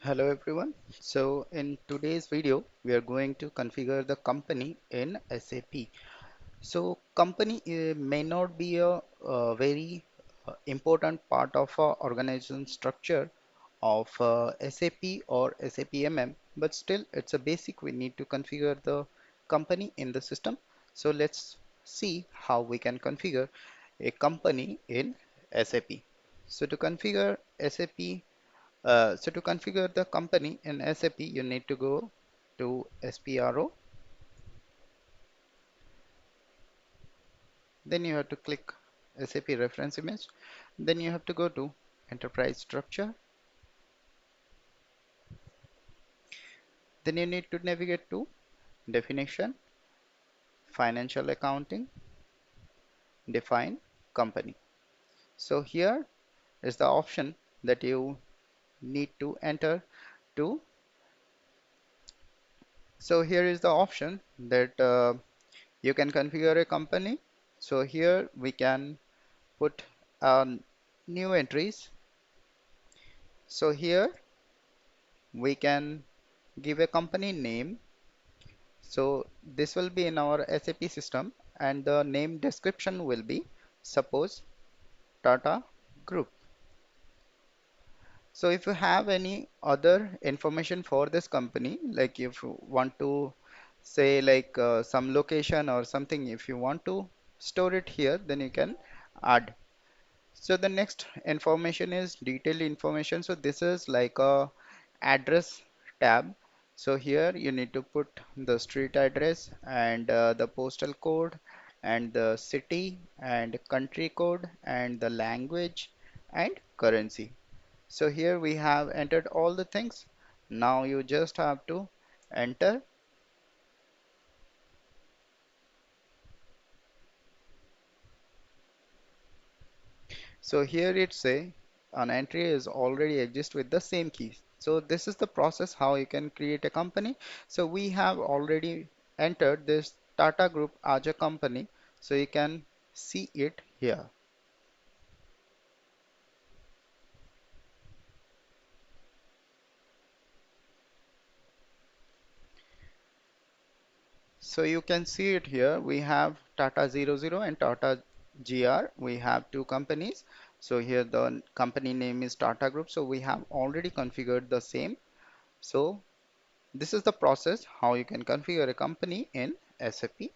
Hello everyone. So in today's video, we are going to configure the company in SAP. So company may not be a very important part of our organization structure of SAP or SAP MM, but still it's a basic. We need to configure the company in the system. So let's see how we can configure a company in SAP. So to configure SAP so to configure the company in SAP, you need to go to SPRO. Then you have to click SAP reference image. Then you have to go to enterprise structure. Then you need to navigate to definition, financial accounting, define company. So here is the option that you need to enter to. So here is the option that you can configure a company. So here we can put new entries. So here we can give a company name. So this will be in our SAP system and the name description will be suppose Tata Group. So if you have any other information for this company, like if you want to say like some location or something, if you want to store it here, then you can add. So the next information is detailed information. So this is like a address tab. So here you need to put the street address and the postal code and the city and country code and the language and currency. So here we have entered all the things. Now you just have to enter. So here it say an entry is already exist with the same keys. So this is the process how you can create a company. So we have already entered this Tata Group as a company. So you can see it here. So you can see it here. We have Tata 00 and Tata GR. We have two companies. So here the company name is Tata Group. So we have already configured the same. So this is the process how you can configure a company in SAP.